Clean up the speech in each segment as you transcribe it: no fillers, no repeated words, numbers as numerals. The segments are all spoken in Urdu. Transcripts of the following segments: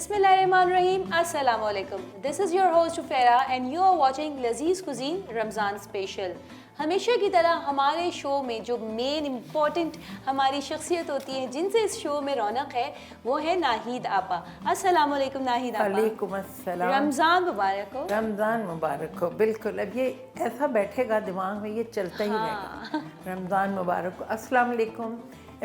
Bismillahirrahmanirrahim. Assalamu alaikum. This is your host Ufaira and you are watching Lazeez Cuisine Ramzan Special. ہمیشہ کی طرح ہمارے شو میں جو مین امپورٹنٹ ہماری شخصیت ہوتی ہے جن سے اس شو میں رونق ہے وہ ہے ناہید آپا. السلام علیکم ناہید آپا. وعلیکم السلام. رمضان مبارک ہو. رمضان مبارک ہو. بالکل اب یہ ایسا بیٹھے گا دماغ میں یہ چلتا ہی رہے گا. رمضان مبارک ہو. السلام علیکم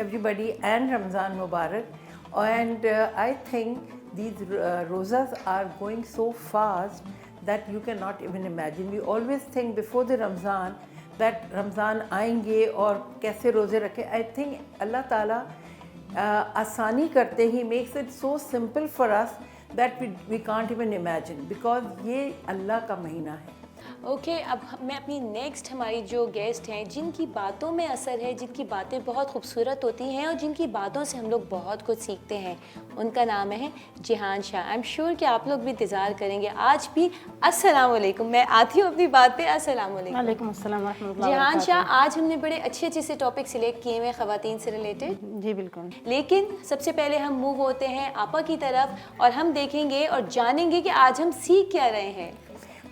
everybody and Ramzan Mubarak. And I think these rosas are going so fast that you cannot even imagine. We always think before the Ramzan that Ramzan آئیں گے اور کیسے روزے رکھے. I think اللہ تعالیٰ آسانی کرتے ہی makes it so simple for us that we can't even imagine because یہ اللہ کا مہینہ ہے. اوکے اب میں اپنی نیکسٹ ہماری جو گیسٹ ہیں جن کی باتوں میں اثر ہے، جن کی باتیں بہت خوبصورت ہوتی ہیں اور جن کی باتوں سے ہم لوگ بہت کچھ سیکھتے ہیں، ان کا نام ہے جہان شاہ. آئی ایم شیور کہ آپ لوگ بھی انتظار کریں گے آج بھی. السلام علیکم. میں آتی ہوں اپنی بات پہ. السلام علیکم. وعلیکم السلام ورحمۃ اللہ. جہان شاہ آج ہم نے بڑے اچھے سے ٹاپک سلیکٹ کیے ہوئے خواتین سے ریلیٹڈ. جی بالکل. لیکن سب سے پہلے ہم موو ہوتے ہیں آپا کی طرف اور ہم دیکھیں گے اور جانیں گے کہ آج ہم سیکھ کیا رہے ہیں.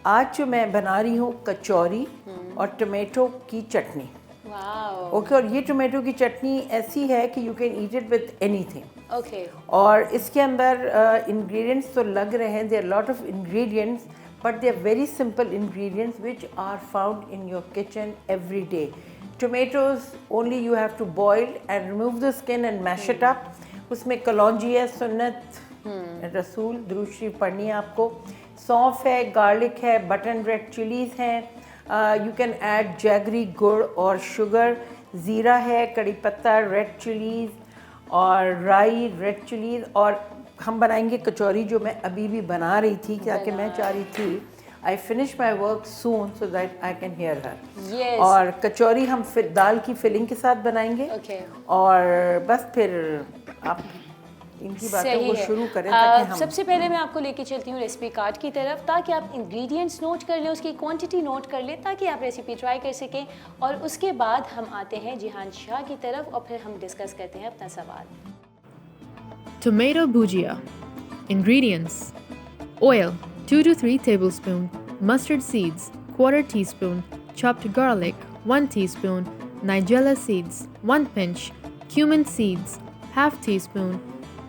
آج جو میں بنا رہی ہوں کچوری اور ٹمیٹو کی چٹنی. واو. اوکے. اور یہ ٹمیٹو کی چٹنی ایسی ہے کہ you can at it with any thing. Okay. اور اس کے اندر انگریڈینٹس تو لگ رہے ہیں. There are lot of ingredients but they are very simple ingredients which are found in your kitchen every day. Tomatoes only you have to boil and remove the skin and mash it up. اس میں کلونجی ہے، سنت رسول درود شریف پڑھنی ہے آپ کو. سونف ہے، گارلک ہے، بٹن ریڈ چلیز ہیں. یو کین ایڈ جیگری گڑ اور شوگر. زیرہ ہے، کڑی پتہ، ریڈ چلیز اور رائی، ریڈ چلیز. اور ہم بنائیں گے کچوری جو میں ابھی بھی بنا رہی تھی تاکہ میں چاہ رہی تھی I finish my work soon so that I can hear her. اور کچوری ہم دال کی فلنگ کے ساتھ بنائیں گے. اور بس پھر آپ ان کی باتوں کو شروع کریں. سب سے پہلے میں آپ کو لے کے چلتی ہوں ریسیپی کارڈ کی طرف تاکہ آپ انگریڈینٹس نوٹ کر لیں، اس کی کوانٹٹی نوٹ کر لیں تاکہ آپ ریسیپی ٹرائی کر سکیں. اور اس کے بعد ہم آتے ہیں جہان شاہ کی طرف اور پھر ہم ڈسکس کرتے ہیں اپنا سوال. Tomato bhujia. Ingredients: oil 2 to 3 tablespoon, mustard seeds 1/4 teaspoon, chopped garlic 1 teaspoon, nigella seeds 1 pinch, cumin seeds 1/2 teaspoon,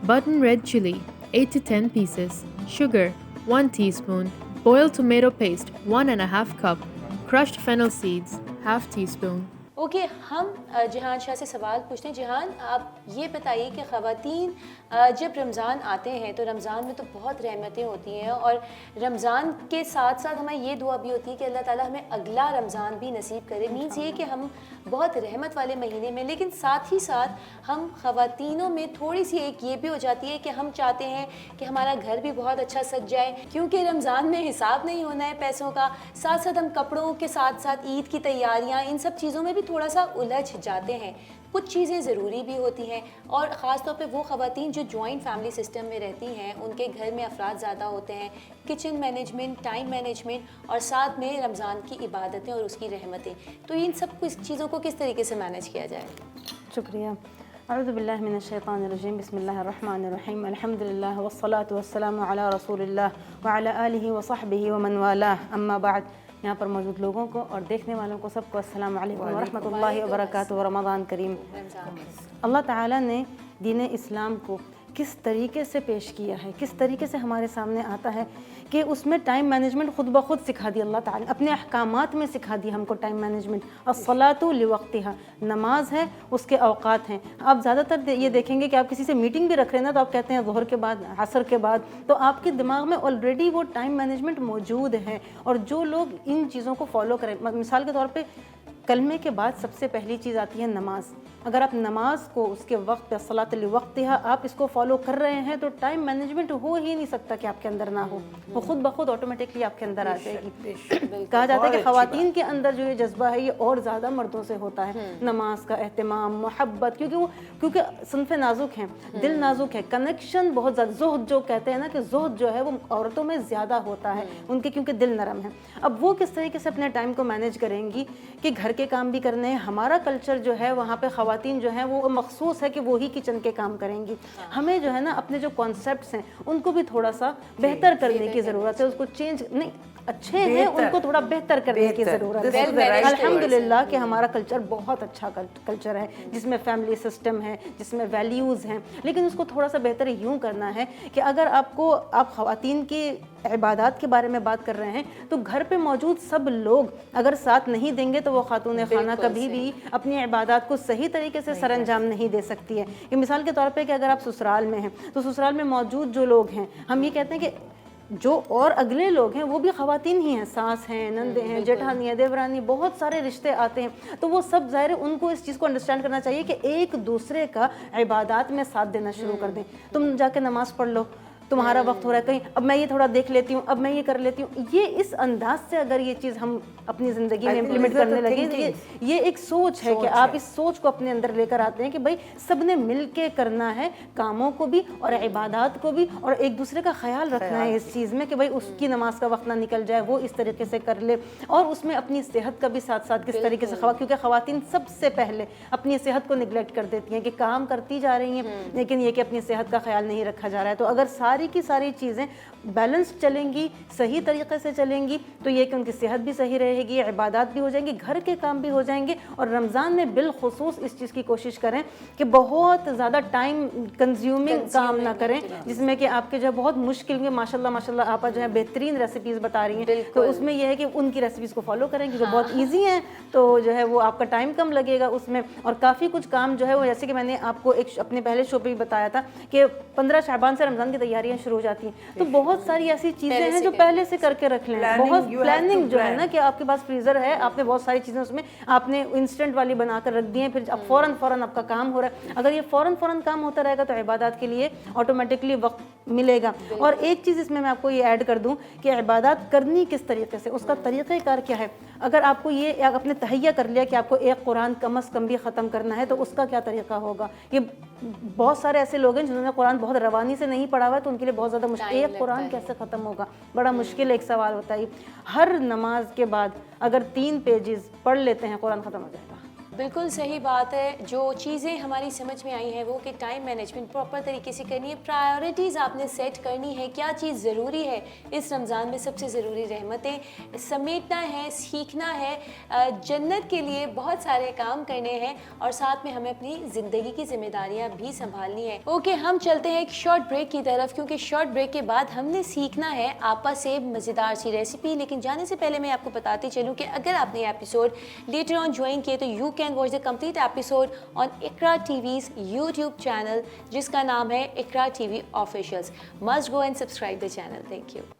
button red chili 8 to 10 pieces, sugar 1 teaspoon, boiled tomato paste 1.5 cup, crushed fennel seeds 1/2 teaspoon. Okay. ہم جہان شاہ سے سوال پوچھتے ہیں. جہان آپ یہ بتائیے کہ خواتین جب رمضان آتے ہیں تو رمضان میں تو بہت رحمتیں ہوتی ہیں اور رمضان کے ساتھ ساتھ ہمیں یہ دعا بھی ہوتی ہے کہ اللہ تعالیٰ ہمیں اگلا رمضان بھی نصیب کرے. مینس یہ کہ ہم بہت رحمت والے مہینے میں، لیکن ساتھ ہی ساتھ ہم خواتینوں میں تھوڑی سی ایک یہ بھی ہو جاتی ہے کہ ہم چاہتے ہیں کہ ہمارا گھر بھی بہت اچھا سج جائے کیونکہ رمضان میں حساب نہیں ہونا ہے پیسوں کا. ساتھ ساتھ ہم کپڑوں کے ساتھ ساتھ عید کی تیاریاں ان سب چیزوں میں بھی تھوڑا سا الجھ جاتے ہیں. کچھ چیزیں ضروری بھی ہوتی ہیں اور خاص طور پہ وہ خواتین جو جوائنٹ فیملی سسٹم میں رہتی ہیں، ان کے گھر میں افراد زیادہ ہوتے ہیں. کچن مینجمنٹ، ٹائم مینجمنٹ اور ساتھ میں رمضان کی عبادتیں اور اس کی رحمتیں، تو ان سب کچھ چیزوں کو کس طریقے سے مینیج کیا جائے؟ شکریہ. اعوذ باللہ من الشیطان الرجیم. بسم اللہ الرحمن الرحیم. الحمد للہ والصلاة والسلام علی رسول اللہ وعلی آلہ وصحبہ ومن والاہ. اما بعد. یہاں پر موجود لوگوں کو اور دیکھنے والوں کو سب کو السلام علیکم ورحمۃ اللہ وبرکاتہ. رمضان کریم. اللہ تعالیٰ نے دین اسلام کو کس طریقے سے پیش کیا ہے، کس طریقے سے ہمارے سامنے آتا ہے کہ اس میں ٹائم مینجمنٹ خود بخود سکھا دی. اللہ تعالیٰ اپنے احکامات میں سکھا دی ہم کو ٹائم مینجمنٹ. الصلاۃ لوقتہا، نماز ہے اس کے اوقات ہیں. آپ زیادہ تر یہ دیکھیں گے کہ آپ کسی سے میٹنگ بھی رکھ رہے ہیں نا تو آپ کہتے ہیں ظہر کے بعد، عصر کے بعد، تو آپ کے دماغ میں آلریڈی وہ ٹائم مینجمنٹ موجود ہے. اور جو لوگ ان چیزوں کو فالو کریں، مثال کے طور پہ کلمے کے بعد سب سے پہلی چیز آتی ہے نماز. اگر آپ نماز کو اس کے وقت پہ الصلاۃ لوقتہا آپ اس کو فالو کر رہے ہیں تو ٹائم مینجمنٹ ہو ہی نہیں سکتا کہ آپ کے اندر نہ ہو. وہ خود بخود آٹومیٹکلی آپ کے اندر آ جائے گی. کہا جاتا ہے کہ خواتین کے اندر جو یہ جذبہ ہے یہ اور زیادہ مردوں سے ہوتا ہے. نماز کا اہتمام، محبت، کیونکہ صنف نازک ہیں، دل نازک ہے، کنیکشن بہت زیادہ. زہد جو کہتے ہیں نا کہ زہد جو ہے وہ عورتوں میں زیادہ ہوتا ہے ان کے، کیونکہ دل نرم ہے. اب وہ کس طریقے سے اپنے ٹائم کو مینیج کریں گی کہ گھر کے کام بھی کرنے ہیں. ہمارا کلچر جو ہے وہاں پہ خواتین خواتین جو ہیں وہ مخصوص ہے کہ وہی کچن کے کام کریں گی. ہمیں جو ہے نا اپنے جو کانسیپٹس ہیں ان کو بھی تھوڑا سا بہتر کرنے کی ضرورت ہے, اس کو چینج نہیں, اچھے ہیں ان کو تھوڑا بہتر کرنے کی ضرورت ہے. الحمدللہ کہ ہمارا کلچر بہت اچھا کلچر ہے جس میں فیملی سسٹم ہے, جس میں ویلیوز ہیں, لیکن اس کو تھوڑا سا بہتر یوں کرنا ہے کہ اگر آپ خواتین کی عبادات کے بارے میں بات کر رہے ہیں تو گھر پہ موجود سب لوگ اگر ساتھ نہیں دیں گے تو وہ خاتون خانہ کبھی بھی اپنی عبادات کو صحیح طریقے سے سر انجام نہیں دے سکتی ہے. یہ مثال کے طور پہ کہ اگر آپ سسرال میں ہیں تو سسرال میں موجود جو لوگ ہیں, ہم یہ کہتے ہیں کہ جو اور اگلے لوگ ہیں وہ بھی خواتین ہی ہیں, ساس ہیں, نندیں ہیں, جیٹھانی ہیں, دیورانی, بہت سارے رشتے آتے ہیں, تو وہ سب ظاہر ان کو اس چیز کو انڈرسٹینڈ کرنا چاہیے کہ ایک دوسرے کا عبادات میں ساتھ دینا شروع کر دیں. تم جا کے نماز پڑھ لو, تمہارا وقت ہو رہا ہے, کہیں اب میں یہ تھوڑا دیکھ لیتی ہوں, اب میں یہ کر لیتی ہوں. یہ اس انداز سے اگر یہ چیز ہم اپنی زندگی میں امپلیمنٹ کرنے لگے, یہ ایک سوچ ہے کہ آپ اس سوچ کو اپنے اندر لے کر آتے ہیں کہ بھائی سب نے مل کے کرنا ہے, کاموں کو بھی اور عبادات کو بھی, اور ایک دوسرے کا خیال رکھنا ہے اس چیز میں کہ بھائی اس کی نماز کا وقت نہ نکل جائے, وہ اس طریقے سے کر لے, اور اس میں اپنی صحت کا بھی ساتھ ساتھ کس طریقے سے, کیونکہ خواتین سب سے پہلے اپنی صحت کو نگلیکٹ کر دیتی ہیں کہ کام کرتی جا رہی ہیں لیکن یہ کہ اپنی صحت کا خیال نہیں رکھا جا رہا ہے. تو اگر ساری کی ساری چیزیں بیلنس چلیں گی, صحیح طریقے سے چلیں گی, تو یہ کہ ان کی صحت بھی صحیح رہے گی, عبادات بھی ہو جائیں گی, گھر کے کام بھی ہو جائیں گے. اور رمضان میں بالخصوص اس چیز کی کوشش کریں کہ بہت زیادہ ٹائم کنزیومنگ کام نہ کریں جس میں کہ آپ کے جو بہت مشکل میں ماشاءاللہ آپ جو ہے بہترین ریسیپیز بتا رہی ہیں, تو اس میں یہ ہے کہ ان کی ریسیپیز کو فالو کریں کیونکہ بہت ایزی ہیں, تو جو ہے وہ آپ کا ٹائم کم لگے گا اس میں. اور کافی کچھ کام جو ہے وہ جیسے کہ میں نے آپ کو ایک اپنے پہلے شو پہ بھی بتایا تھا کہ 15 شعبان سے رمضان کی تیاریاں شروع ہو جاتی ہیں, تو بہت ساری ایسی چیزیں ہیں جو پہلے سے کر کے رکھ لیں. بہت پلاننگ جو ہے نا کہ آپ کے پاس فریزر ہے, آپ نے بہت ساری چیزیں اس میں آپ نے انسٹنٹ والی بنا کر رکھ دی ہیں, پھر اب فوراً آپ کا کام ہو رہا ہے. اگر یہ فوراً کام ہوتا رہے گا تو عبادات کے لیے آٹومیٹکلی وقت ملے گا. اور ایک چیز اس میں آپ کو یہ ایڈ کر دوں کہ عبادات کرنی کس طریقے سے, اس کا طریقہ کار کیا ہے. اگر آپ کو یہ آپ نے تہیہ کر لیا کہ آپ کو ایک قرآن کم از کم بھی ختم کرنا ہے تو اس کا کیا طریقہ ہوگا. یہ بہت سارے ایسے لوگ ہیں جنہوں نے قرآن بہت روانی سے نہیں پڑھا ہوا ہے, تو ان کے لیے بہت زیادہ مشکل, ایک قرآن کیسے ختم ہوگا, بڑا مشکل ایک سوال ہوتا ہے. ہر نماز کے بعد اگر 3 پیجز پڑھ لیتے ہیں قرآن ختم ہو جائے گا. بالکل صحیح بات ہے. جو چیزیں ہماری سمجھ میں آئی ہیں وہ کہ ٹائم مینجمنٹ پراپر طریقے سے کرنی ہے, پرائیورٹیز آپ نے سیٹ کرنی ہے, کیا چیز ضروری ہے اس رمضان میں. سب سے ضروری رحمتیں سمیٹنا ہے, سیکھنا ہے, جنت کے لیے بہت سارے کام کرنے ہیں, اور ساتھ میں ہمیں اپنی زندگی کی ذمہ داریاں بھی سنبھالنی ہے. اوکے, ہم چلتے ہیں ایک شارٹ بریک کی طرف, کیونکہ شارٹ بریک کے بعد ہم نے سیکھنا ہے آپا سے مزیدار سی ریسیپی. لیکن جانے سے پہلے میں آپ کو بتاتی چلوں کہ اگر آپ نے ایپیسوڈ لیٹر آن جوائن کیے تو you can watch the complete episode on Iqra TV's YouTube channel, جس کا نام ہے Iqra TV Officials. Must go and subscribe the channel. Thank you.